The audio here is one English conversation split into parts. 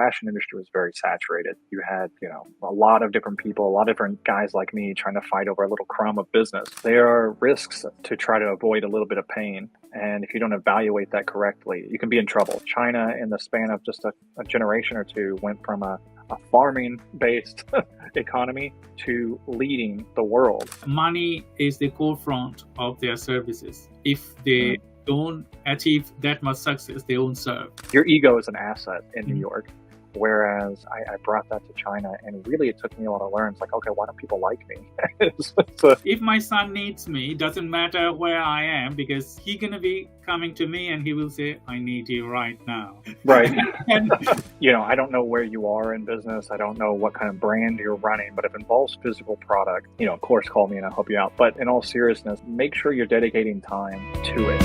fashion industry was very saturated. You had, a lot of different people, a lot of different guys like me trying to fight over a little crumb of business. There are risks to try to avoid a little bit of pain. And if you don't evaluate that correctly, you can be in trouble. China, in the span of just a generation or two, went from a farming-based economy to leading the world. Money is the core front of their services. If they don't achieve that much success, they won't serve. Your ego is an asset in New York. Whereas I brought that to China, and really it took me a while to learn. It's like, okay, why don't people like me? If my son needs me, doesn't matter where I am, because he's going to be coming to me and he will say, I need you right now. Right. I don't know where you are in business. I don't know what kind of brand you're running, but if it involves physical product, of course, call me and I'll help you out. But in all seriousness, make sure you're dedicating time to it.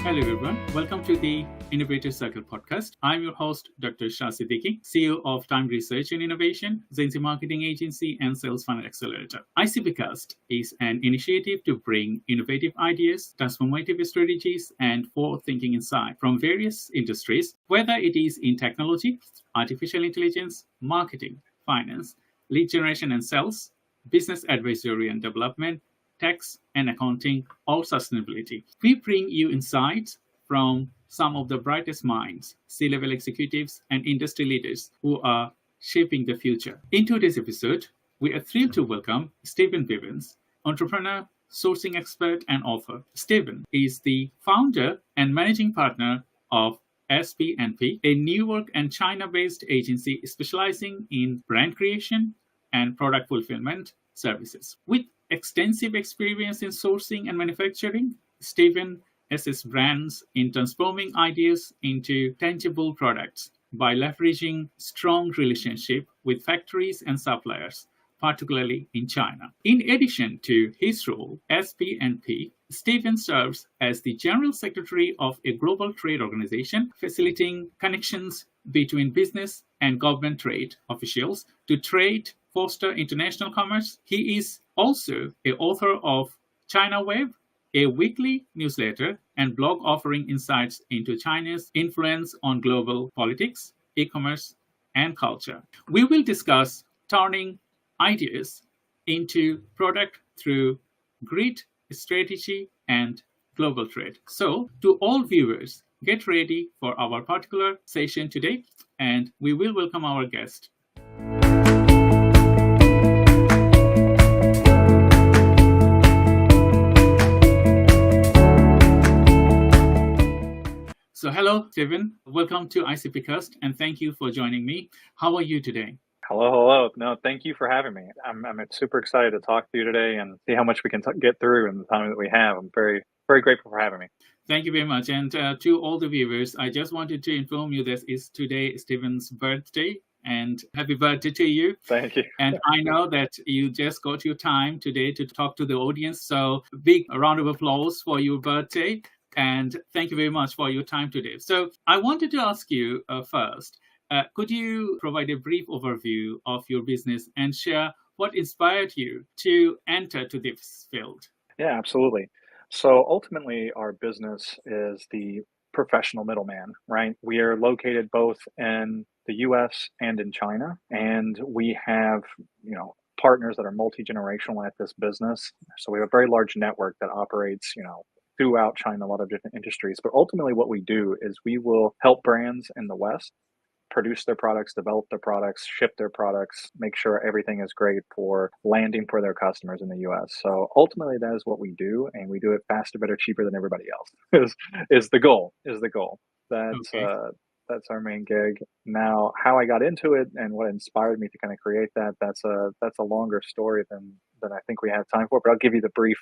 Hello everyone, welcome to the Innovative Circle podcast. I'm your host, Dr. 𝐏𝐫𝐞𝐦𝐢𝐞𝐫, CEO of Time Research and Innovation, 𝐀𝐛𝐨𝐮𝐭 Marketing Agency, and Sales Funnel Accelerator. ICPcast is an initiative to bring innovative ideas, transformative strategies, and forward-thinking insight from various industries, whether it is in technology, artificial intelligence, marketing, finance, lead generation and sales, business advisory and development, tax and accounting, or sustainability. We bring you insights from some of the brightest minds, C-level executives, and industry leaders who are shaping the future. In today's episode, we are thrilled to welcome Stephen Bivens, entrepreneur, sourcing expert, and author. Stephen is the founder and managing partner of SP&P, a Newark and China-based agency specializing in brand creation and product fulfillment services. With extensive experience in sourcing and manufacturing, Stephen assists brands in transforming ideas into tangible products by leveraging strong relationship with factories and suppliers, particularly in China. In addition to his role as SP&P, Stephen serves as the General Secretary of a global trade organization, facilitating connections between business and government trade officials to foster international commerce. He is also an author of CHINAWAVE, a weekly newsletter and blog offering insights into China's influence on global politics, e-commerce, and culture. We will discuss turning ideas into product through grit, strategy, and global trade. So, to all viewers, get ready for our particular session today, and we will welcome our guest. So hello, Stephen. Welcome to ICPcast, and thank you for joining me. How are you today? Hello. No, thank you for having me. I'm super excited to talk to you today and see how much we can get through in the time that we have. I'm very, very grateful for having me. Thank you very much. And to all the viewers, I just wanted to inform you that it's today Stephen's birthday. And happy birthday to you. Thank you. And I know that you just got your time today to talk to the audience. So big round of applause for your birthday. And thank you very much for your time today. So I wanted to ask you first, could you provide a brief overview of your business and share what inspired you to enter to this field? Yeah, absolutely. So ultimately, our business is the professional middleman, right? We are located both in the US and in China, and we have, partners that are multi-generational at this business. So we have a very large network that operates, throughout China, a lot of different industries. But ultimately what we do is we will help brands in the West produce their products, develop their products, ship their products, make sure everything is great for landing for their customers in the US. So ultimately that is what we do, and we do it faster, better, cheaper than everybody else is the goal. That's Okay. That's our main gig. Now, how I got into it and what inspired me to kind of create that's a longer story than I think we have time for, but I'll give you the brief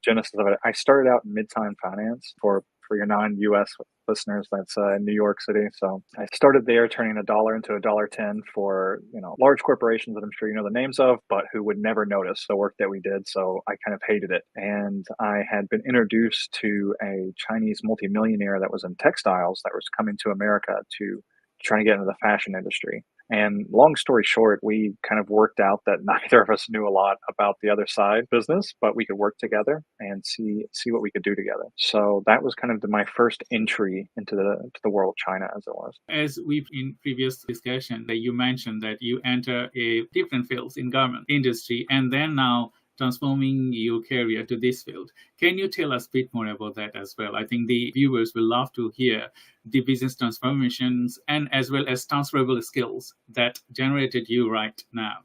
genesis of it. I started out in mid-time finance for your non-US listeners. That's in New York City. So I started there, turning $1 into $1.10 for large corporations that I'm sure you know the names of, but who would never notice the work that we did. So I kind of hated it, and I had been introduced to a Chinese multimillionaire that was in textiles that was coming to America to try to get into the fashion industry. And long story short, we kind of worked out that neither of us knew a lot about the other side business, but we could work together and see what we could do together. So that was kind of my first entry into the world of China, as it was. As we've in previous discussion that you mentioned that you enter a different fields in government industry and then now transforming your career to this field. Can you tell us a bit more about that as well? I think the viewers will love to hear the business transformations and as well as transferable skills that generated you right now.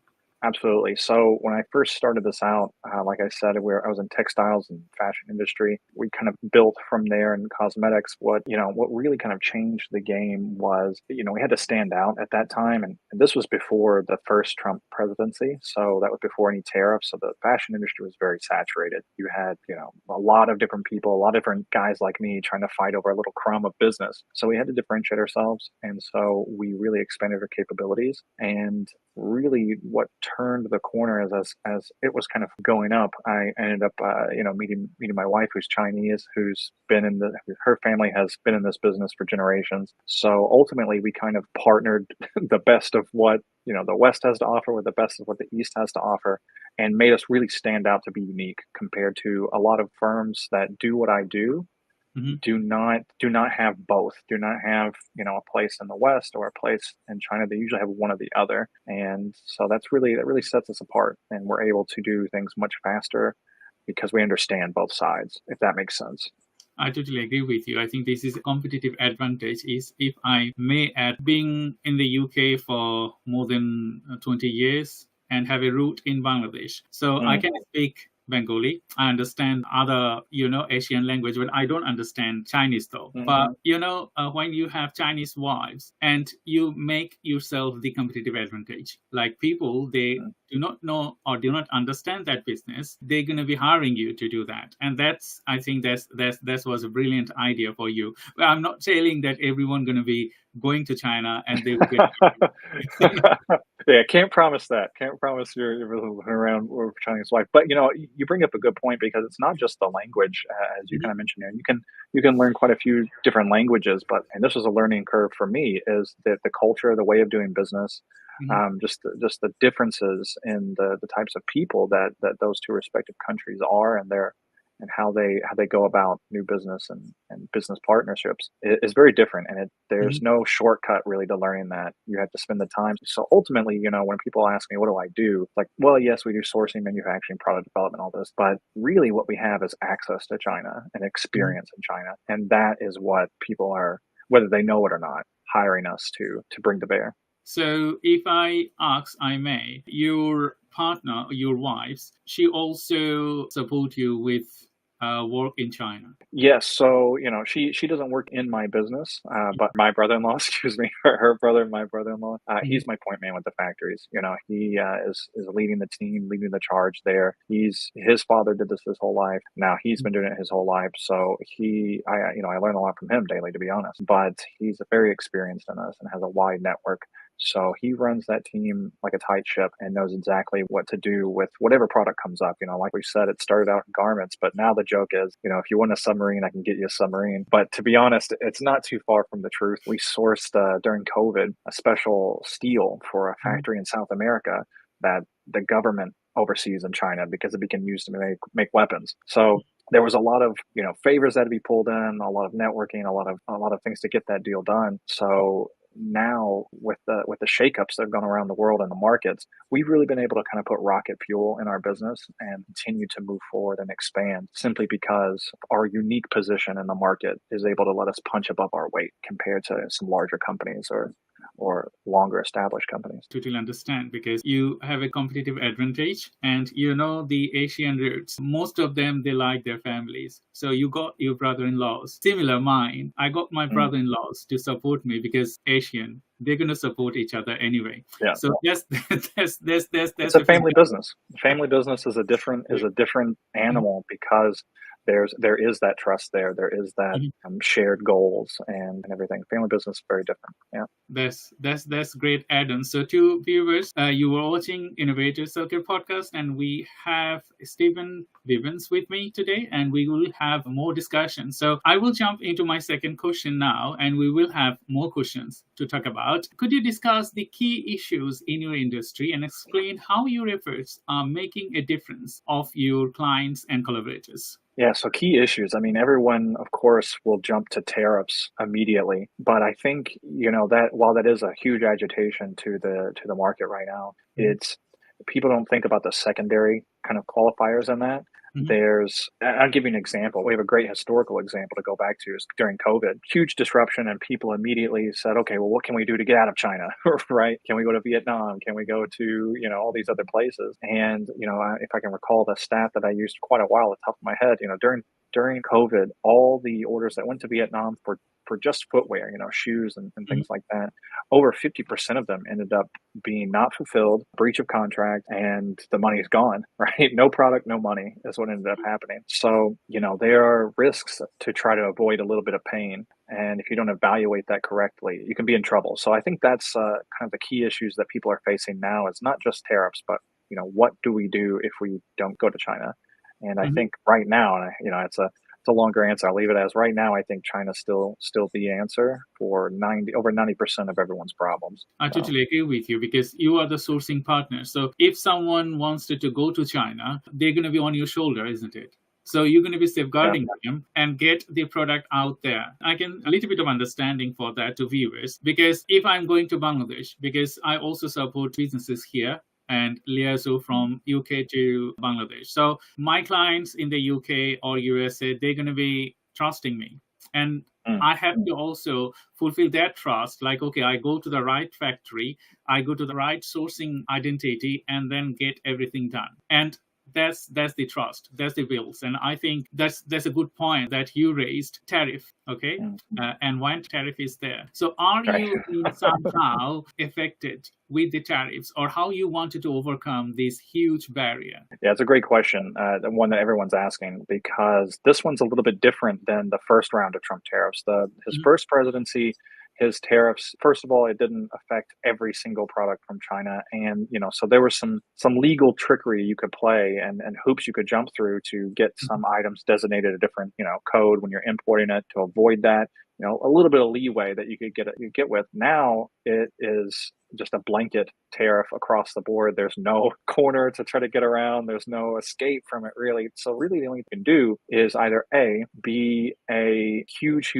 Absolutely. So when I first started this out, like I said, I was in textiles and fashion industry. We kind of built from there in cosmetics. What really kind of changed the game was, we had to stand out at that time. And this was before the first Trump presidency. So that was before any tariffs. So the fashion industry was very saturated. You had, a lot of different people, a lot of different guys like me trying to fight over a little crumb of business. So we had to differentiate ourselves. And so we really expanded our capabilities. And really what turned the corner as it was kind of going up, I ended up meeting my wife, who's Chinese, her family has been in this business for generations. So ultimately we kind of partnered the best of what the West has to offer with the best of what the East has to offer, and made us really stand out to be unique compared to a lot of firms that do what I do. Do not have both. Do not have a place in the West or a place in China. They usually have one or the other, and so that really sets us apart. And we're able to do things much faster because we understand both sides. If that makes sense. I totally agree with you. I think this is a competitive advantage. Is if I may add, being in the UK for more than 20 years and have a root in Bangladesh, so I can speak Bengali. I understand other, Asian language, but I don't understand Chinese though. But, when you have Chinese wives and you make yourself the competitive advantage, like people, they do not know or do not understand that business, they're going to be hiring you to do that. And I think that was a brilliant idea for you. Well, I'm not saying that everyone going to be going to China and they will get Yeah, can't promise that. Can't promise you're around with Chinese wife. But you bring up a good point, because it's not just the language, as you kind of mentioned here. You can learn quite a few different languages, and this was a learning curve for me, is that the culture, the way of doing business, just the differences in the types of people that those two respective countries are, and how they go about new business and business partnerships is very different. And there's no shortcut really to learning that. You have to spend the time. So ultimately, when people ask me, what do I do? Like, well, yes, we do sourcing, manufacturing, product development, all this, but really what we have is access to China and experience in China. And that is what people are, whether they know it or not, hiring us to bring to bear. So if I ask, I may, your partner, your wife, she also support you with work in China? Yes. So, she doesn't work in my business, but my brother-in-law, excuse me, her brother and my brother-in-law, he's my point man with the factories. He is leading the team, leading the charge there. His father did this his whole life. Now he's been doing it his whole life. So I learn a lot from him daily, to be honest, but he's very experienced in this and has a wide network. So he runs that team like a tight ship and knows exactly what to do with whatever product comes up. Like we said, it started out in garments, but now the joke is, if you want a submarine, I can get you a submarine. But to be honest, it's not too far from the truth. We sourced during COVID a special steel for a factory in South America that the government oversees in China because it became used to make weapons. So there was a lot of favors that had to be pulled in, a lot of networking, a lot of things to get that deal done. So now with the shakeups that have gone around the world in the markets, we've really been able to kind of put rocket fuel in our business and continue to move forward and expand, simply because our unique position in the market is able to let us punch above our weight compared to some larger companies or longer established companies. Totally understand, because you have a competitive advantage, and the Asian roots, most of them, they like their families. So you got your brother-in-laws. Similar mine, I got my brother-in-laws to support me because Asian, they're going to support each other anyway. Yeah. So that's it's a family business. Family business is a different animal, because there is that trust there. There is that Mhm. shared goals and everything. Family business is very different. Yeah. That's great add-on. So to viewers, you were watching Innovator Circle podcast, and we have Stephen Bivens with me today, and we will have more discussion. So I will jump into my second question now, and we will have more questions to talk about. Could you discuss the key issues in your industry and explain how your efforts are making a difference of your clients and collaborators? Yeah, so key issues. I mean, everyone, of course, will jump to tariffs immediately, but I think, that while that is a huge agitation to the market right now, Mhm. it's people don't think about the secondary kind of qualifiers in that. Mhm. I'll give you an example. We have a great historical example to go back to is during COVID, huge disruption, and people immediately said, okay, well, what can we do to get out of China, right? Can we go to Vietnam? Can we go to, all these other places? And, if I can recall the stat that I used quite a while at the top of my head, during COVID, all the orders that went to Vietnam for just footwear, shoes and Mhm. things like that, over 50% of them ended up being not fulfilled, breach of contract, and the money's gone, right? No product, no money is what ended up happening. So, there are risks to try to avoid a little bit of pain. And if you don't evaluate that correctly, you can be in trouble. So I think that's kind of the key issues that people are facing now. It's not just tariffs, but, what do we do if we don't go to China? And I Mhm. think right now, and it's a longer answer. I'll leave it as right now. I think China's still the answer for over 90% of everyone's problems. I So totally agree with you because you are the sourcing partner. So if someone wants to go to China, they're going to be on your shoulder, isn't it? So you're going to be yeah, safeguarding them and get the product out there. I can a little bit of understanding for that to viewers because if I'm going to Bangladesh, because I also support businesses here and liaison from UK to Bangladesh. So my clients in the UK or USA, they're going to be trusting me. And mm, I have to also fulfill that trust. Like, okay, I go to the right factory, I go to the right sourcing identity, and then get everything done. And that's the trust, that's the wills, and I think that's a good point that you raised. Tariff, okay, mm, and when tariff is there, so are right. you in somehow affected with the tariffs, or how you wanted to overcome this huge barrier? Yeah, it's a great question, the one that everyone's asking, because this one's a little bit different than the first round of Trump tariffs. His Mhm. first presidency, his tariffs, first of all, it didn't affect every single product from China, and so there was some legal trickery you could play and hoops you could jump through to get some items designated a different code when you're importing it to avoid that. A little bit of leeway that you get with. Now it is just a blanket tariff across the board. There's no corner to try to get around. There's no escape from it, really. So really the only thing you can do is either A, be a huge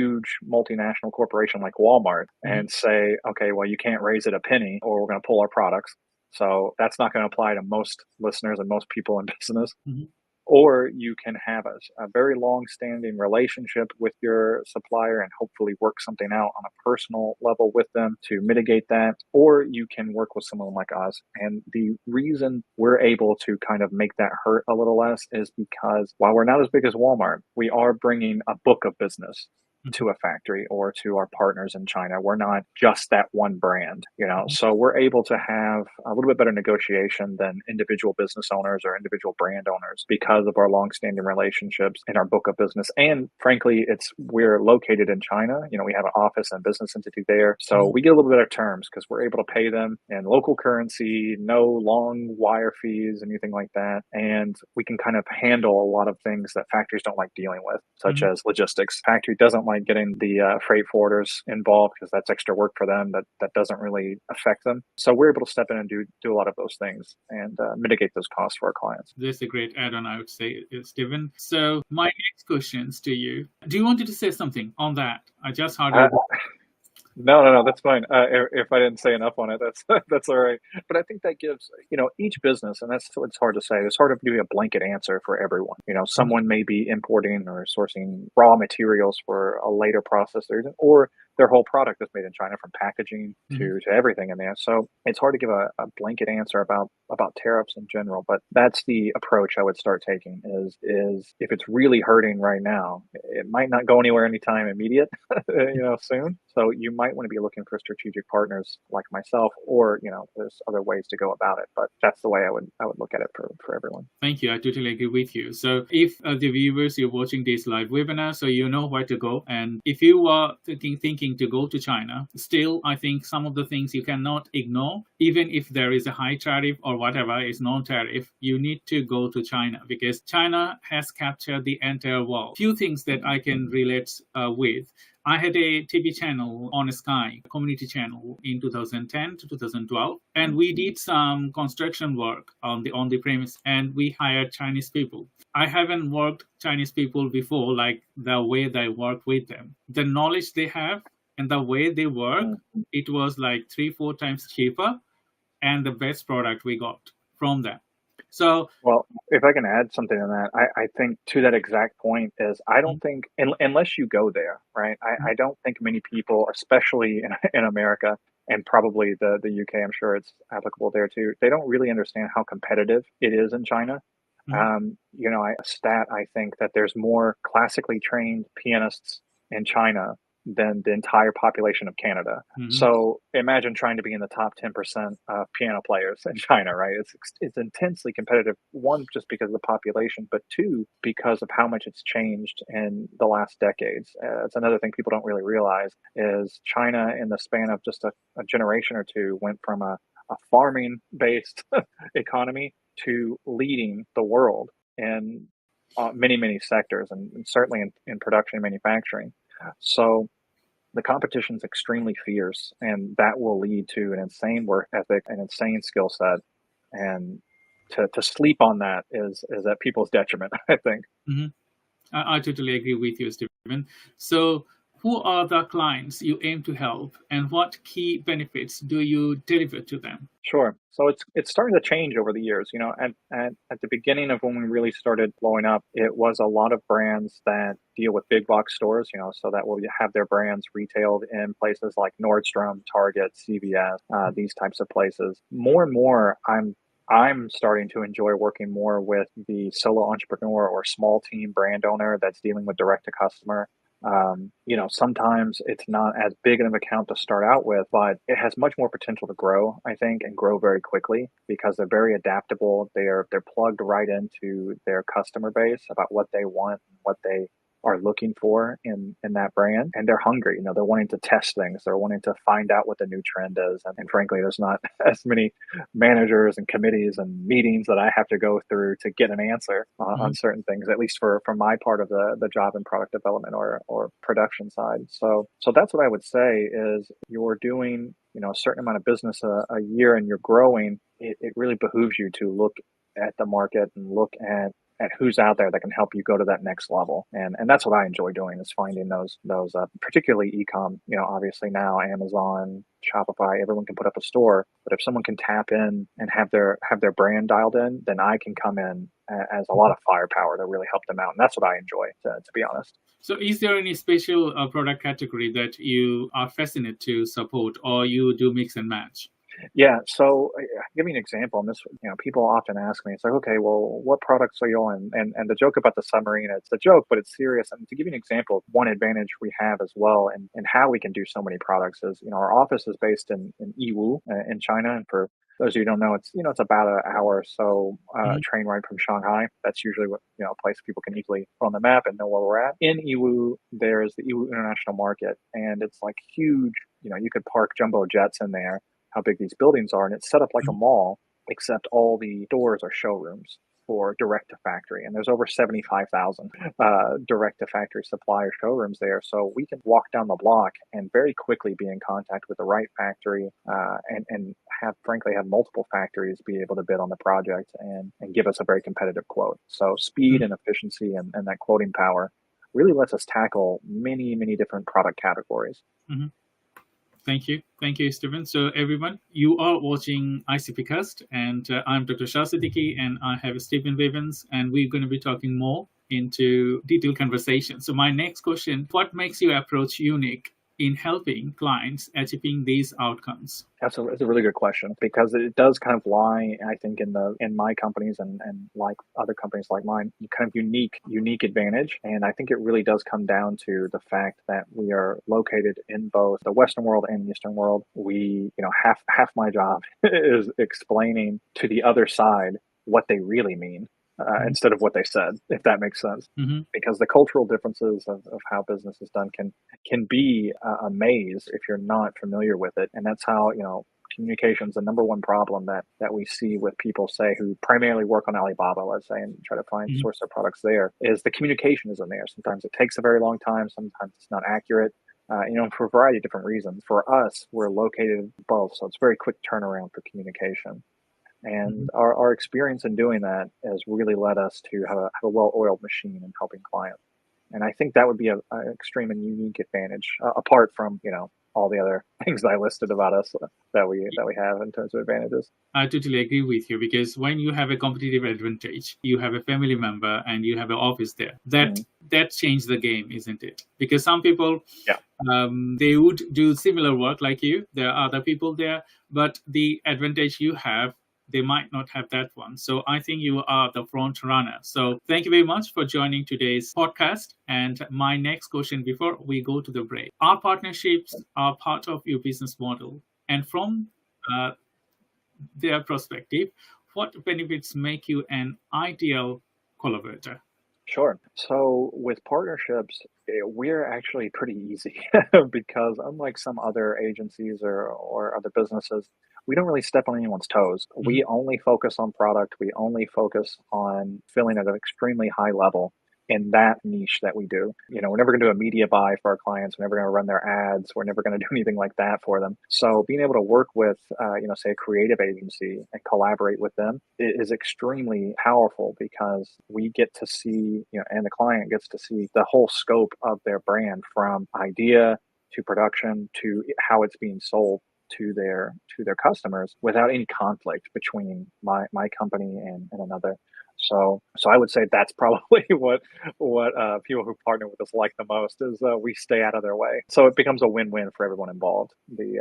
multinational corporation like Walmart Mhm. and say, okay, well, you can't raise it a penny or we're going to pull our products. So that's not going to apply to most listeners and most people in business. Mhm. Or you can have a very long-standing relationship with your supplier and hopefully work something out on a personal level with them to mitigate that. Or you can work with someone like us. And the reason we're able to kind of make that hurt a little less is because while we're not as big as Walmart, we are bringing a book of business to a factory or to our partners in China. We're not just that one brand. Mhm. So we're able to have a little bit better negotiation than individual business owners or individual brand owners because of our longstanding relationships in our book of business. And frankly, we're located in China. We have an office and business entity there. So Mhm. we get a little bit of terms because we're able to pay them in local currency, no long wire fees, anything like that. And we can kind of handle a lot of things that factories don't like dealing with, such Mhm. as logistics. Factory doesn't like getting the freight forwarders involved because that's extra work for them that doesn't really affect them. So we're able to step in and do a lot of those things and mitigate those costs for our clients. That's a great add-on, I would say, Stephen. So my next questions to you. Do you wanted to say something on that? I just heard Uh, your voice. no, that's fine. If I didn't say enough on it, that's that's all right. But I think that gives each business, and that's what's hard to say. It's hard to give you a blanket answer for everyone. Mhm. Someone may be importing or sourcing raw materials for a later process, or their whole product is made in China, from packaging to everything in there. So it's hard to give a blanket answer about tariffs in general, but that's the approach I would start taking is if it's really hurting right now, it might not go anywhere anytime immediate, soon. So you might want to be looking for strategic partners like myself, or, there's other ways to go about it, but that's the way I would look at it for everyone. Thank you. I totally agree with you. So if the viewers, you're watching this live webinar, so you know where to go. And if you are thinking to go to China, still, I think some of the things you cannot ignore, even if there is a high tariff or whatever is non-tariff, you need to go to China, because China has captured the entire world. Few things that I can relate with. I had a TV channel on Sky, community channel, in 2010 to 2012, and we did some construction work on the premise, and we hired Chinese people. I haven't worked Chinese people before, like the way they work with them. The knowledge they have and the way they work, it was like 3-4 times cheaper, and the best product we got from them. So, well, if I can add something to that, I think to that exact point is, I don't think, unless you go there, right? I don't think many people, especially in America, and probably the UK, I'm sure it's applicable there too, they don't really understand how competitive it is in China. A stat, I think that there's more classically trained pianists in China than the entire population of Canada. So imagine trying to be in the top 10% of piano players in China, right? It's intensely competitive, one, just because of the population, but two, because of how much it's changed in the last decades. It's another thing people don't really realize is China, in the span of just a generation or two, went from a farming-based economy to leading the world in many, many sectors, and certainly in production and manufacturing. So the competition is extremely fierce, and that will lead to an insane work ethic, an insane skill set, and to sleep on that is at people's detriment, I think. I totally agree with you, Stephen. So who are the clients you aim to help, and what key benefits do you deliver to them? Sure. So it's starting to change over the years. At the beginning of when we really started blowing up, it was a lot of brands that deal with big box stores, so that will have their brands retailed in places like Nordstrom, Target, CVS, these types of places. More and more, I'm starting to enjoy working more with the solo entrepreneur or small team brand owner that's dealing with direct to customer. Sometimes it's not as big of an account to start out with, but it has much more potential to grow, I think, and grow very quickly, because they're very adaptable. They're plugged right into their customer base about what they want, what they are looking for in that brand, and they're hungry. They're wanting to test things. They're wanting to find out what the new trend is. And frankly, there's not as many managers and committees and meetings that I have to go through to get an answer on certain things, at least for my part of the job and product development or production side. So that's what I would say is, you're doing, a certain amount of business a year and you're growing, it really behooves you to look at the market and look at who's out there that can help you go to that next level. And that's what I enjoy doing, is finding those particularly e-com, obviously now Amazon, Shopify, everyone can put up a store, but if someone can tap in and have their brand dialed in, then I can come in as a lot of firepower to really help them out. And that's what I enjoy, to be honest. So is there any special product category that you are fascinated to support, or you do mix and match? Yeah. So give me an example. And this, people often ask me, it's like, okay, well, what products are you on? And the joke about the submarine, it's a joke, but it's serious. And to give you an example, one advantage we have as well, and how we can do so many products is, our office is based in Yiwu, in China. And for those of you who don't know, it's about an hour or so train ride from Shanghai. That's usually what, a place people can easily put on the map and know where we're at. In Yiwu, there's the Yiwu International Market, and it's like huge. You could park jumbo jets in there, how big these buildings are, and it's set up like a mall, except all the doors are showrooms for direct to factory. And there's over 75,000 direct to factory supplier showrooms there. So we can walk down the block and very quickly be in contact with the right factory, and have multiple factories be able to bid on the project and give us a very competitive quote. So speed and efficiency and that quoting power really lets us tackle many, many different product categories. Thank you. Thank you, Stephen. So everyone, you are watching ICPcast, and I'm Dr. 𝐀𝐻𝐨 𝐶 and I have Stephen Bivens, and we're going to be talking more into detailed conversation. So my next question, what makes your approach unique in helping clients achieving these outcomes? That's a really good question, because it does kind of lie, I think, in my companies and like other companies like mine, kind of unique advantage. And I think it really does come down to the fact that we are located in both the Western world and the Eastern world. We, half my job is explaining to the other side what they really mean. Instead of what they said, if that makes sense. Mm-hmm. Because the cultural differences of how business is done can be a maze if you're not familiar with it. And that's how, communication is the number one problem that we see with people, say, who primarily work on Alibaba, let's say, and try to find source their products there, is the communication isn't there. Sometimes it takes a very long time. Sometimes it's not accurate. For a variety of different reasons. For us, we're located both, so it's very quick turnaround for communication. And our experience in doing that has really led us to have a well-oiled machine in helping clients. And I think that would be an extreme and unique advantage, apart from, all the other things I listed about us that we have in terms of advantages. I totally agree with you, because when you have a competitive advantage, you have a family member and you have an office there. That changed the game, isn't it? Because some people, they would do similar work like you. There are other people there, but the advantage you have, they might not have that one. So I think you are the front runner. So thank you very much for joining today's podcast. And my next question before we go to the break: our partnerships are part of your business model. And from their perspective, what benefits make you an ideal collaborator? Sure. So with partnerships, we're actually pretty easy because unlike some other agencies or other businesses, we don't really step on anyone's toes. We only focus on product. We only focus on filling at an extremely high level in that niche that we do. We're never going to do a media buy for our clients. We're never going to run their ads. We're never going to do anything like that for them. So being able to work with, say a creative agency and collaborate with them is extremely powerful, because we get to see, and the client gets to see the whole scope of their brand, from idea to production to how it's being sold to their customers, without any conflict between my company and another. So I would say that's probably what people who partner with us like the most, is we stay out of their way. So it becomes a win-win for everyone involved, the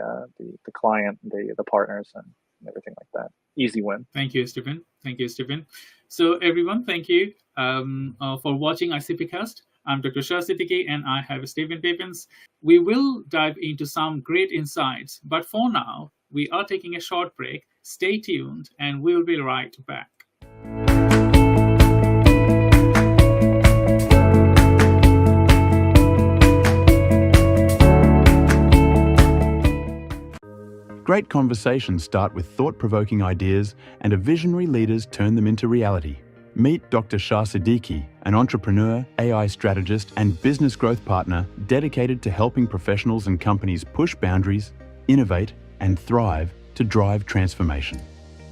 client, the partners, and everything like that. Easy win. Thank you, Stephen. So everyone, thank you for watching ICPcast. I'm Dr. Shah Siddiqui, and I have Stephen Bivens. We will dive into some great insights, but for now, we are taking a short break. Stay tuned, and we'll be right back. Great conversations start with thought-provoking ideas, and a visionary leaders turn them into reality. Meet Dr. Shah Siddiqui, an entrepreneur, AI strategist, and business growth partner dedicated to helping professionals and companies push boundaries, innovate, and thrive to drive transformation.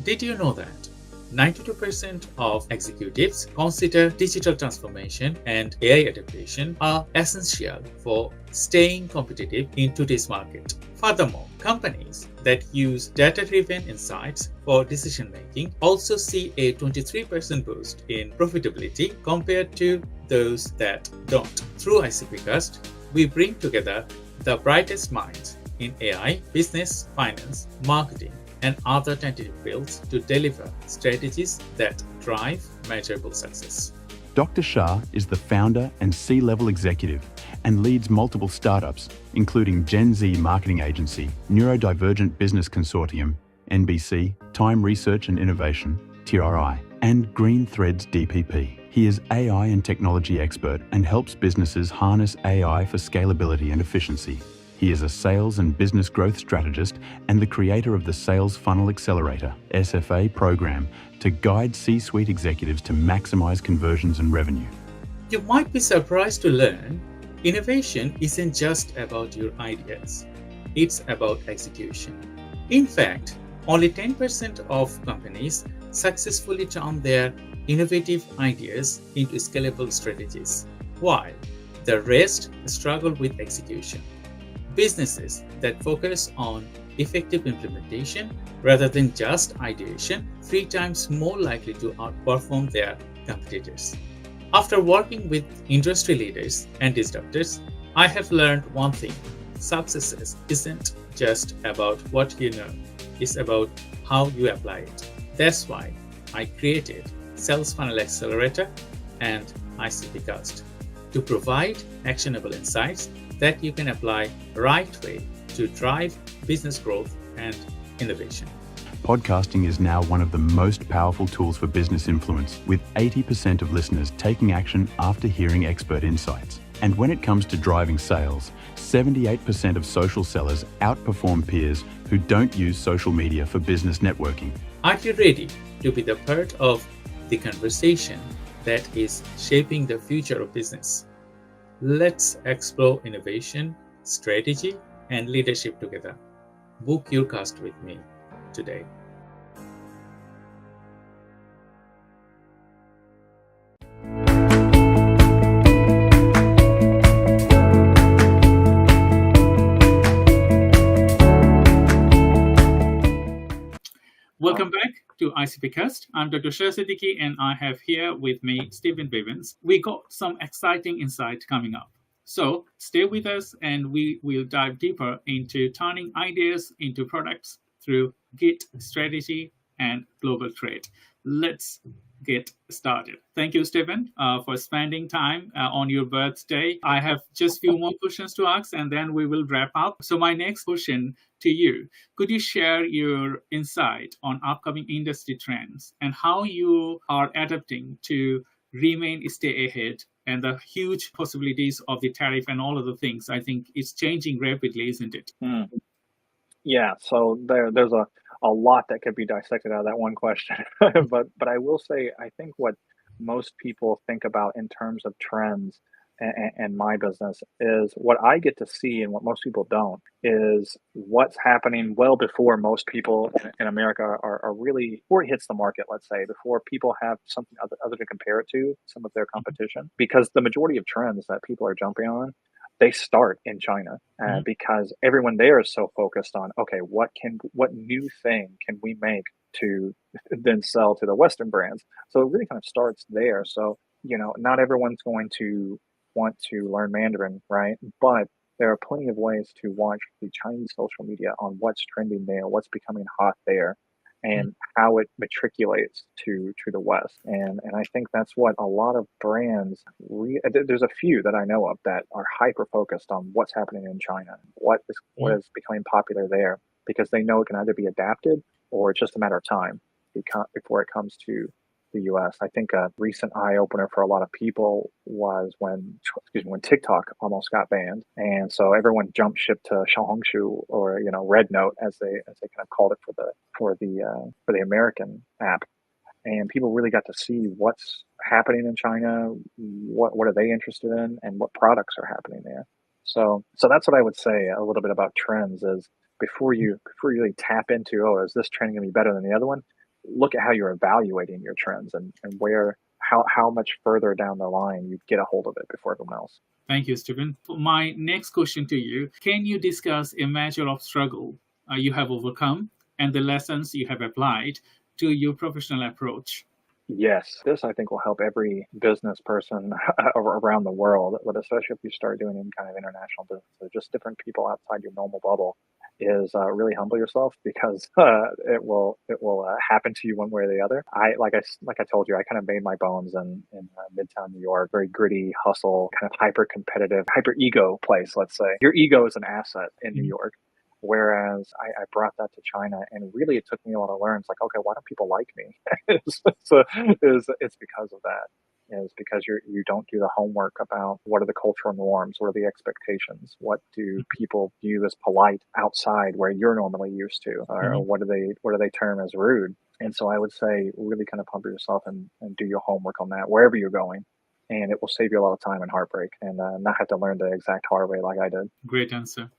Did you know that 92% of executives consider digital transformation and AI adaptation are essential for staying competitive in today's market? Furthermore, companies that use data-driven insights for decision-making also see a 23% boost in profitability compared to those that don't. Through ICPcast, we bring together the brightest minds in AI, business, finance, marketing, and other tentative fields to deliver strategies that drive measurable success. Dr. Shah is the founder and C-level executive and leads multiple startups, including 𝐀𝐛𝐨𝐮 marketing agency, Neurodivergent Business Consortium, NBC, Time Research and Innovation, TRI, and Green Threads DPP. He is AI and technology expert and helps businesses harness AI for scalability and efficiency. He is a sales and business growth strategist and the creator of the Sales Funnel Accelerator, SFA program, to guide C-suite executives to maximize conversions and revenue. You might be surprised to learn innovation isn't just about your ideas. It's about execution. In fact, only 10% of companies successfully turn their innovative ideas into scalable strategies, while the rest struggle with execution. Businesses that focus on effective implementation rather than just ideation 3 times more likely to outperform their competitors. After working with industry leaders and disruptors, I have learned one thing: success isn't just about what you know, it's about how you apply it. That's why I created Sales Funnel Accelerator and ICPcast to provide actionable insights that you can apply right way to drive business growth and innovation. Podcasting is now one of the most powerful tools for business influence, with 80% of listeners taking action after hearing expert insights. And when it comes to driving sales, 78% of social sellers outperform peers who don't use social media for business networking. Are you ready to be the part of the conversation that is shaping the future of business? Let's explore innovation, strategy, and leadership together. Book your cast with me today. Welcome back to ICPcast. I'm Dr. 𝐏𝐫𝐞𝐦𝐢𝐞, and I have here with me Stephen Bivens. We got some exciting insight coming up. So stay with us and we will dive deeper into turning ideas into products through Git strategy and global trade. Let's get started. Thank you, Stephen, for spending time on your birthday. I have just a few more questions to ask and then we will wrap up. So my next question to you, could you share your insight on upcoming industry trends and how you are adapting to stay ahead and the huge possibilities of the tariff and all of the things? I think it's changing rapidly, isn't it? Yeah, so there's a lot that could be dissected out of that one question. But I will say, I think what most people think about in terms of trends and my business is what I get to see and what most people don't is what's happening well before most people in America are really, before it hits the market, let's say, before people have something other to compare it to, some of their competition. Because the majority of trends that people are jumping on, they start in China because everyone there is so focused on, okay, what new thing can we make to then sell to the Western brands? So it really kind of starts there. So, not everyone's going to want to learn Mandarin, right? But there are plenty of ways to watch the Chinese social media on what's trending there, what's becoming hot there, and how it matriculates to the West. And I think that's what a lot of brands, there's a few that I know of that are hyper focused on what's happening in China, what is becoming popular there, because they know it can either be adapted or it's just a matter of time before it comes to the US. I think a recent eye opener for a lot of people was when TikTok almost got banned, and so everyone jumped ship to 𝐀𝐿 or Red Note as they kind of called it for the American app, and people really got to see what's happening in China, what are they interested in, and what products are happening there. So that's what I would say a little bit about trends is before you really tap into, oh, is this trend going to be better than the other one? Look at how you're evaluating your trends and how much further down the line you get a hold of it before everyone else. Thank you, Stephen. For my next question to you, can you discuss a measure of struggle you have overcome and the lessons you have applied to your professional approach? Yes, this I think will help every business person around the world, but especially if you start doing any kind of international business, so just different people outside your normal bubble, is really humble yourself because it will happen to you one way or the other. Like I told you, I kind of made my bones in Midtown New York, very gritty, hustle, kind of hyper competitive, hyper ego place. Let's say your ego is an asset in New York. Whereas I brought that to China, and really it took me a while to learn. It's like, okay, why don't people like me? It's because of that. It's because you don't do the homework about what are the cultural norms, what are the expectations, what do people view as polite outside where you're normally used to, or what do they term as rude? And so I would say really kind of pump yourself and do your homework on that wherever you're going. And it will save you a lot of time and heartbreak and not have to learn the exact hard way like I did. Great answer.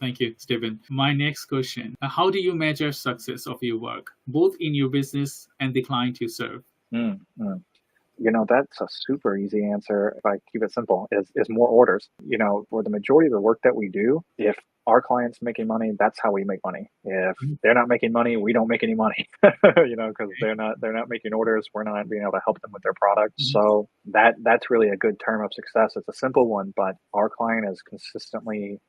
Thank you, Stephen. My next question, how do you measure success of your work, both in your business and the client you serve? That's a super easy answer. If I keep it simple, is more orders. For the majority of the work that we do, if our client's making money, that's how we make money. If they're not making money, we don't make any money, because they're not making orders. We're not being able to help them with their product. So that's really a good term of success. It's a simple one, but our client is consistently,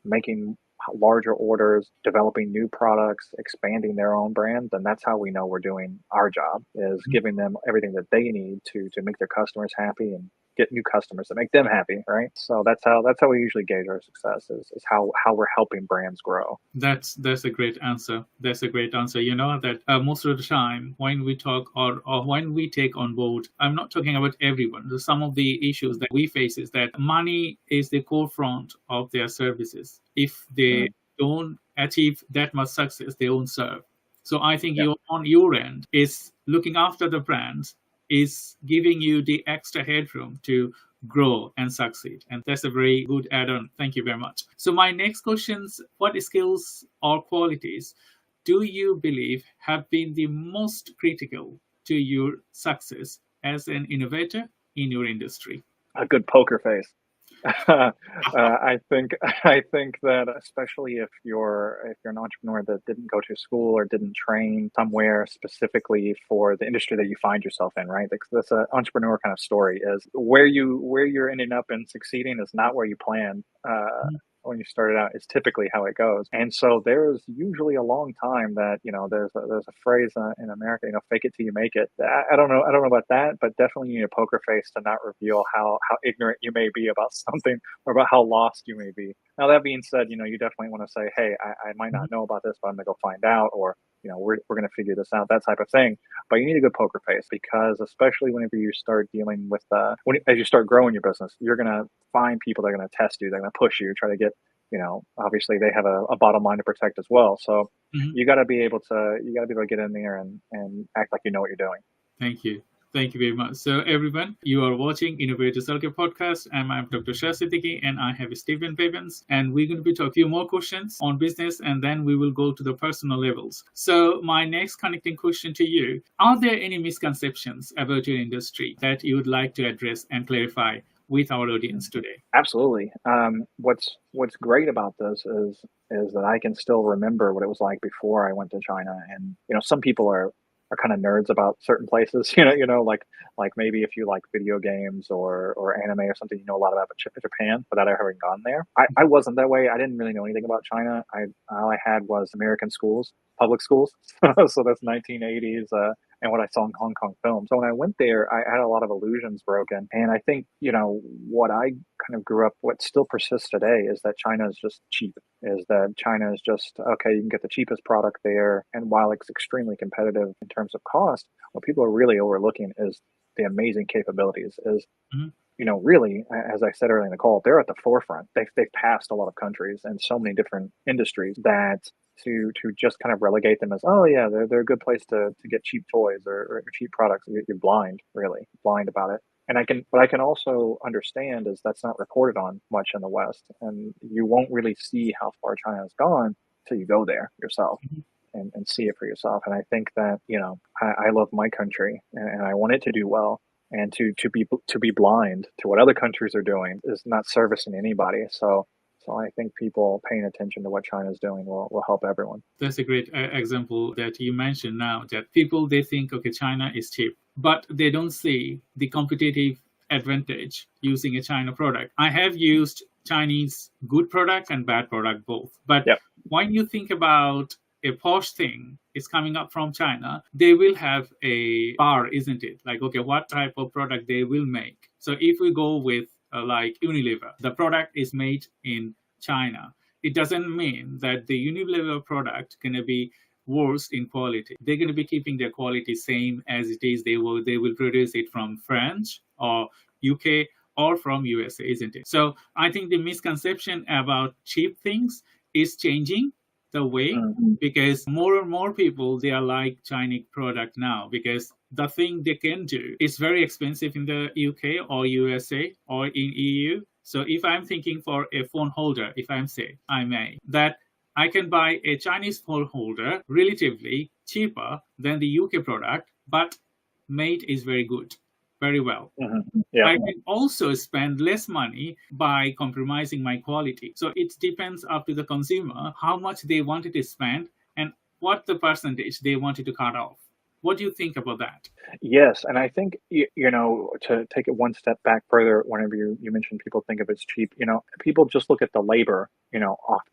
making larger orders, developing new products, expanding their own brand, then that's how we know we're doing our job, is giving them everything that they need to make their customers happy and get new customers that make them happy, right? So that's how we usually gauge our success, is how we're helping brands grow. That's a great answer. That's a great answer. You know that most of the time when we talk or when we take on board, I'm not talking about everyone. Some of the issues that we face is that money is the core front of their services. If they don't achieve that much success, they won't serve. So I think you on your end is looking after the brands, is giving you the extra headroom to grow and succeed. And that's a very good add-on. Thank you very much. So my next questions, what skills or qualities do you believe have been the most critical to your success as an innovator in your industry? A good poker face. I think that especially if you're an entrepreneur that didn't go to school or didn't train somewhere specifically for the industry that you find yourself in, right? That's an entrepreneur kind of story, is where you're ending up and succeeding is not where you planned. When you started out is typically how it goes. And so there's usually a long time that, there's a phrase in America, fake it till you make it. I don't know about that, but definitely you need a poker face to not reveal how ignorant you may be about something or about how lost you may be. Now, that being said, you definitely want to say, hey, I might not know about this, but I'm going to go find out, or we're going to figure this out, that type of thing. But you need a good poker face, because especially whenever you start dealing with, as you start growing your business, you're going to find people that are going to test you, they're going to push you, try to get, obviously they have a bottom line to protect as well. So you got to be able to get in there and act like you know what you're doing. Thank you. Thank you very much. So everyone, you are watching Innovator Circle podcast, and I'm Dr. Shah Siddiqui, and I have Stephen Bivens, and we're going to be talking a few more questions on business, and then we will go to the personal levels. So my next connecting question to you, are there any misconceptions about your industry that you would like to address and clarify with our audience today? Absolutely. What's great about this is that I can still remember what it was like before I went to China. And some people are kind of nerds about certain places, like maybe if you like video games or anime or something, a lot about Japan without ever having gone there. I wasn't that way. I didn't really know anything about China. All I had was American schools, public schools. So that's 1980s. And what I saw in Hong Kong films. So when I went there, I had a lot of illusions broken. And I think, what I kind of grew up, what still persists today, is that China is just cheap, is that China is just, okay, you can get the cheapest product there. And while it's extremely competitive in terms of cost, what people are really overlooking is the amazing capabilities, is, really, as I said earlier in the call, they're at the forefront. They've passed a lot of countries and so many different industries that to just kind of relegate them as, oh yeah, they're a good place to get cheap toys or cheap products. You're blind about it. And what I can also understand is that's not reported on much in the West, and you won't really see how far China has gone till you go there yourself and see it for yourself. And I think that, I love my country and I want it to do well. And to be blind to what other countries are doing is not servicing anybody. So I think people paying attention to what China is doing will help everyone. That's a great example that you mentioned now, that people, they think, okay, China is cheap, but they don't see the competitive advantage using a China product. I have used Chinese good product and bad product both. But when you think about a posh thing is coming up from China, they will have a bar, isn't it? Like, okay, what type of product they will make. So if we go with like Unilever, the product is made in China. It doesn't mean that the Unilever product going to be worse in quality. They're going to be keeping their quality same as it is. They will produce it from France or UK or from USA, isn't it? So I think the misconception about cheap things is changing the way, because more and more people, they are like Chinese product now, because the thing they can do is very expensive in the UK or USA or in EU. So if I'm thinking for a phone holder, if that I can buy a Chinese phone holder relatively cheaper than the UK product, but made is very good, very well. I can also spend less money by compromising my quality. So it depends up to the consumer how much they wanted to spend and what the percentage they wanted to cut off. What do you think about that? Yes, and I think to take it one step back further, whenever you mentioned people think of it as cheap, people just look at the labor,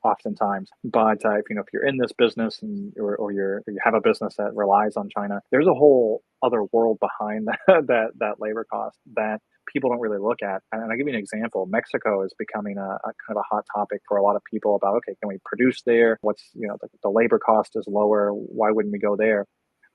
oftentimes. But if you're in this business and or you have a business that relies on China, there's a whole other world behind that labor cost that people don't really look at. And I'll give you an example. Mexico is becoming a kind of a hot topic for a lot of people about, okay, can we produce there? What's, the labor cost is lower. Why wouldn't we go there?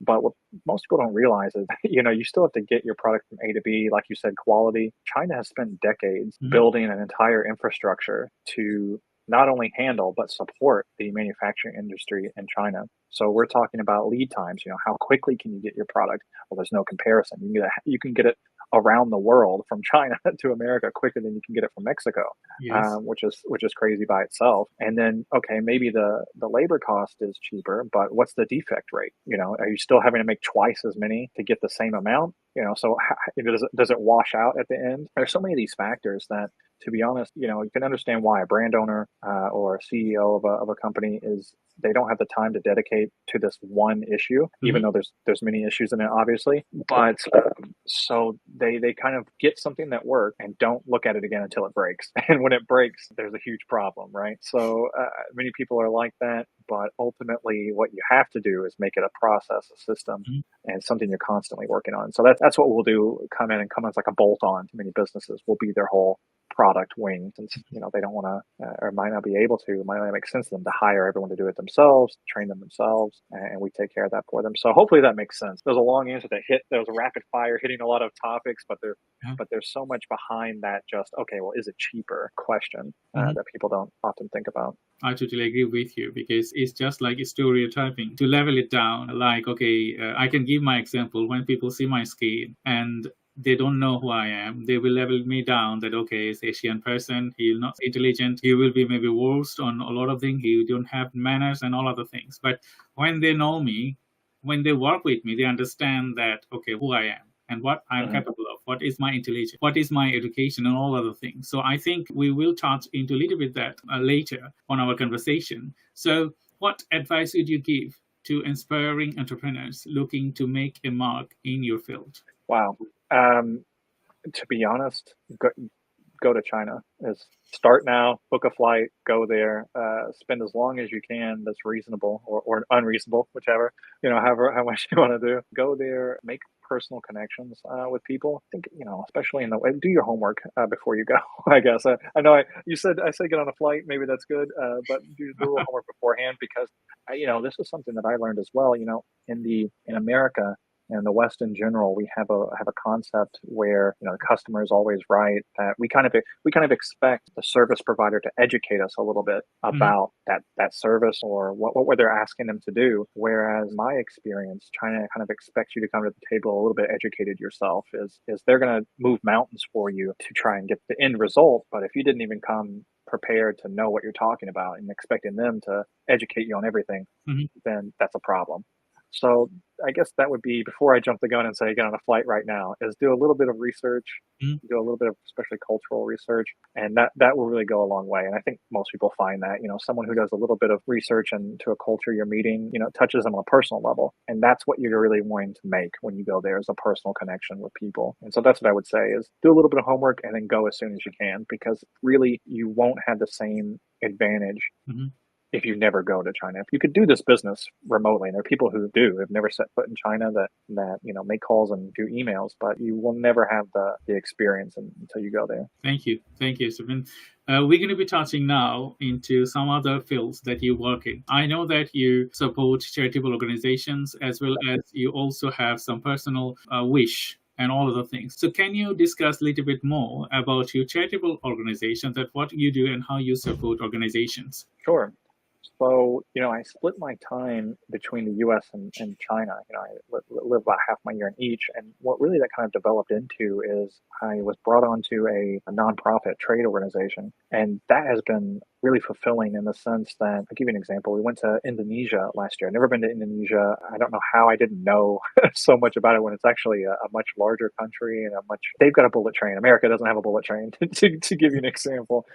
But what most people don't realize is, you still have to get your product from A to B, like you said, quality. China has spent decades building an entire infrastructure to not only handle, but support the manufacturing industry in China. So we're talking about lead times, how quickly can you get your product? Well, there's no comparison. You can get it around the world from China to America quicker than you can get it from Mexico, Yes. which is crazy by itself. And then, okay, maybe the labor cost is cheaper, but what's the defect rate? Are you still having to make twice as many to get the same amount? So does it wash out at the end? There's so many of these factors that, to be honest, you can understand why a brand owner or a CEO of a company they don't have the time to dedicate to this one issue, even though there's many issues in it, obviously. But so they kind of get something that works and don't look at it again until it breaks. And when it breaks, there's a huge problem, right? So many people are like that. But ultimately, what you have to do is make it a process, a system, and something you're constantly working on. So that's what we'll do. Come as like a bolt on to many businesses. We'll be their whole product wing, since they don't want to or might not be able to. It might not make sense to them to hire everyone to do it themselves, train them themselves, and we take care of that for them. So hopefully that makes sense. There's a long answer there was a rapid fire hitting a lot of topics, but there's so much behind that. Just okay, well, is it cheaper? Question that people don't often think about. I totally agree with you, because it's just like stereotyping. To level it down, like, okay, I can give my example. When people see my skin and they don't know who I am, they will level me down that, okay, it's Asian person, he's not intelligent, he will be maybe worse on a lot of things, he don't have manners and all other things. But when they know me, when they work with me, they understand that, okay, who I am and what I'm capable of, what is my intelligence, what is my education, and all other things. So I think we will touch into a little bit that later on our conversation. So what advice would you give to inspiring entrepreneurs looking to make a mark in your field? Wow. To be honest, go to China. Start now, book a flight, go there, spend as long as you can that's reasonable or unreasonable, whichever, how much you want to do. Go there, make personal connections with people. I think, especially do your homework before you go, I guess. I know I said get on a flight, maybe that's good, but do a little homework beforehand, because, this is something that I learned as well, in America, and the West in general, we have a concept where the customer is always right. That we kind of expect the service provider to educate us a little bit about that service or what they're asking them to do. Whereas my experience, China kind of expects you to come to the table a little bit educated yourself. Is they're going to move mountains for you to try and get the end result. But if you didn't even come prepared to know what you're talking about and expecting them to educate you on everything, then that's a problem. So I guess that would be, before I jump the gun and say get on a flight right now, is do a little bit of research, do a little bit of especially cultural research, and that will really go a long way. And I think most people find that, someone who does a little bit of research into a culture you're meeting, touches them on a personal level. And that's what you're really wanting to make when you go there, is a personal connection with people. And so that's what I would say, is do a little bit of homework and then go as soon as you can, because really you won't have the same advantage if you never go to China. If you could do this business remotely, and there are people who have never set foot in China that make calls and do emails, but you will never have the experience until you go there. Thank you, Stephen. We're going to be touching now into some other fields that you work in. I know that you support charitable organizations, as well as you also have some personal wish and all of the things. So can you discuss a little bit more about your charitable organizations, that what you do and how you support organizations? Sure. So, I split my time between the U.S. and China. I live about half my year in each. And what really that kind of developed into is I was brought onto a nonprofit trade organization. And that has been really fulfilling, in the sense that, I'll give you an example. We went to Indonesia last year. I've never been to Indonesia. I don't know how I didn't know so much about it, when it's actually a much larger country, and they've got a bullet train. America doesn't have a bullet train, to give you an example,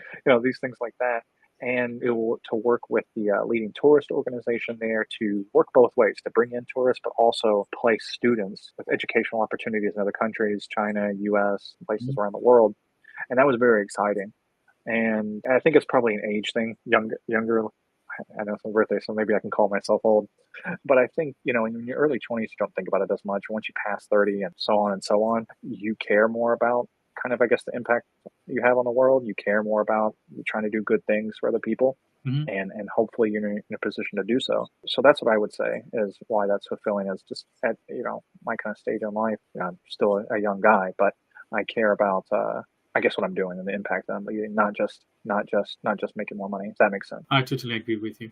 these things like that. and to work with the leading tourist organization there to work both ways, to bring in tourists, but also place students with educational opportunities in other countries, China, US, places around the world. And that was very exciting. And I think it's probably an age thing, younger. I know it's my birthday, so maybe I can call myself old. But I think, in your early 20s, you don't think about it as much. Once you pass 30 and so on, you care more about kind of, I guess, the impact you have on the world. You care more about trying to do good things for other people. Mhm. And hopefully you're in a position to do so. So that's what I would say is why that's fulfilling, is just at, my kind of stage in life. I'm still a young guy, but I care about, I guess, what I'm doing and the impact that I'm leaving, not just making more money. If that makes sense. I totally agree with you.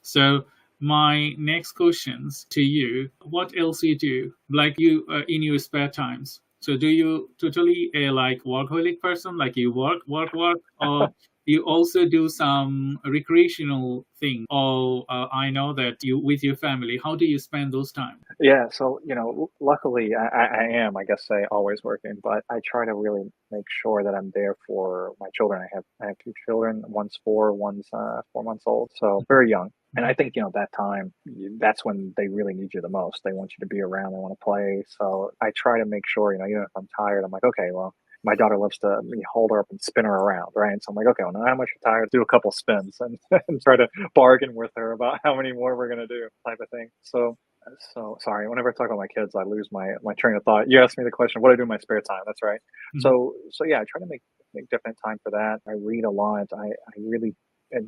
So my next questions to you: what else you do, like you in your spare times? So do you totally like workaholic person, like you work, or you also do some recreational thing? Or I know that you with your family. How do you spend those time? Yeah, so luckily I am, I guess, say always working, but I try to really make sure that I'm there for my children. I have two children. One's 4, one's 4 months old, so very young. And I think that time, that's when they really need you the most. They want you to be around. They want to play. So I try to make sure, even if I'm tired, I'm like, okay, well, my daughter loves to hold her up and spin her around, right? So I'm like, okay, well, now how much you're tired, do a couple spins and, and try to bargain with her about how many more we're going to do, type of thing. So sorry, whenever I talk about my kids, I lose my train of thought. You asked me the question, what do I do in my spare time? That's right. Mhm. So yeah, I try to make definite time for that. I read a lot. I really,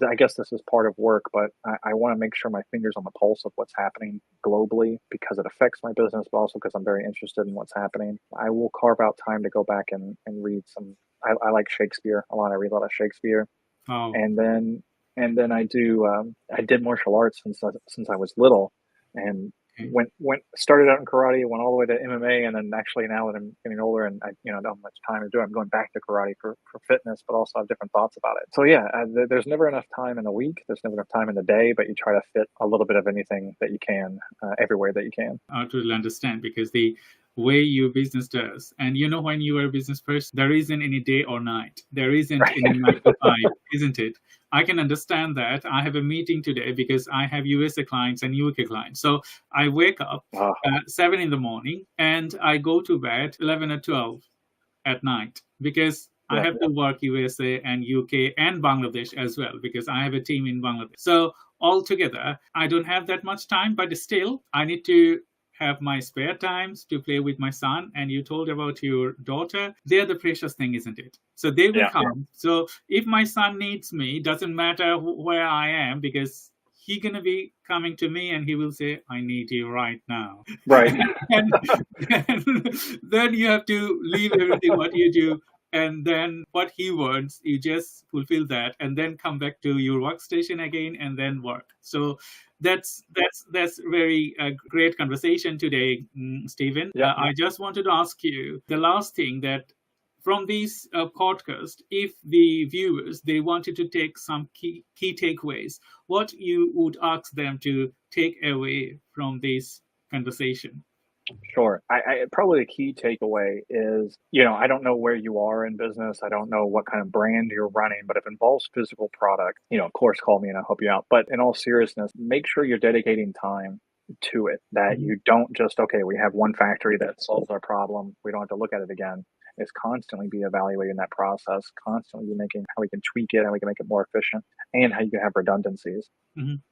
I guess this is part of work, but I want to make sure my finger's on the pulse of what's happening globally, because it affects my business, but also because I'm very interested in what's happening. I will carve out time to go back and read some. I like Shakespeare a lot. I read a lot of Shakespeare, Oh, and then I do. I did martial arts since I was little, and okay. went started out in karate, went all the way to MMA, and then actually now that I'm getting older and I don't have much time to do it, I'm going back to karate for fitness, but also have different thoughts about it. So yeah, there's never enough time in the week. There's never enough time in the day, but you try to fit a little bit of anything that you can, everywhere that you can. I totally understand, because the way your business does, and when you are a business person, there isn't any day or night. There isn't Right. any 9 to 5, isn't it? I can understand that. I have a meeting today because I have USA clients and UK clients. So I wake up Oh, at 7 in the morning and I go to bed 11 or 12 at night, because I yeah. have to work USA and UK and Bangladesh as well, because I have a team in Bangladesh. So altogether, I don't have that much time, but still, I need to have my spare times to play with my son. And you told about your daughter. They're the precious thing, isn't it? So they will Yeah. come. So if my son needs me, doesn't matter where I am, because he's going to be coming to me and he will say, I need you right now. Right. and, then you have to leave everything what you do, and then what he wants, you just fulfill that, and then come back to your workstation again and then work. So that's very great conversation today, Stephen. Yeah. I just wanted to ask you the last thing, that from this podcast, if the viewers, they wanted to take some key takeaways, what you would ask them to take away from this conversation? Sure. I probably the key takeaway is, I don't know where you are in business. I don't know what kind of brand you're running, but if it involves physical product, of course, call me and I'll help you out. But in all seriousness, make sure you're dedicating time to it, that you don't just, okay, we have one factory that solves our problem, we don't have to look at it again. Is constantly be evaluating that process, constantly be making how we can tweak it, how we can make it more efficient, and how you can have redundancies. Mhm.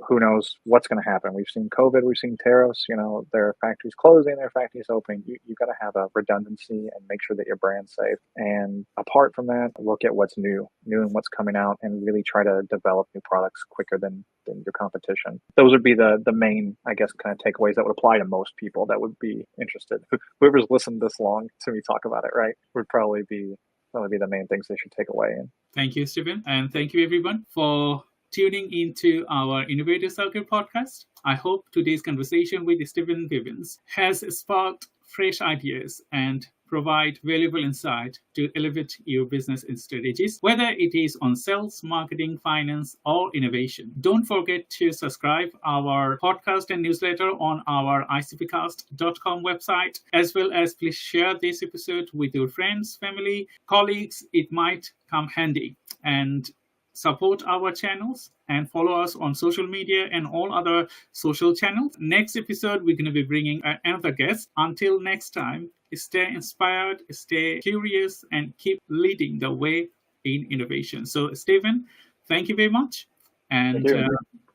Who knows what's going to happen? We've seen COVID, we've seen tariffs, there are factories closing, there are factories opening. You've got to have a redundancy and make sure that your brand's safe. And apart from that, look at what's new and what's coming out, and really try to develop new products quicker than your competition. Those would be the main, I guess, kind of takeaways that would apply to most people that would be interested. Whoever's listened this long to me talk about it, right, would probably be the main things they should take away. Thank you, Stephen. And thank you, everyone, for tuning into our Innovative Circle podcast. I hope today's conversation with Stephen Bivens has sparked fresh ideas and provide valuable insight to elevate your business and strategies, whether it is on sales, marketing, finance, or innovation. Don't forget to subscribe our podcast and newsletter on our icpcast.com website, as well as please share this episode with your friends, family, colleagues. It might come handy. And support our channels and follow us on social media and all other social channels. Next episode, we're going to be bringing another guest. Until next time, stay inspired, stay curious, and keep leading the way in innovation. So, Stephen, thank you very much. And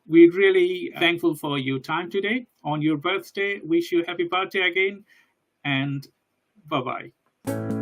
we're really thankful for your time today. On your birthday, wish you happy birthday again. And bye-bye.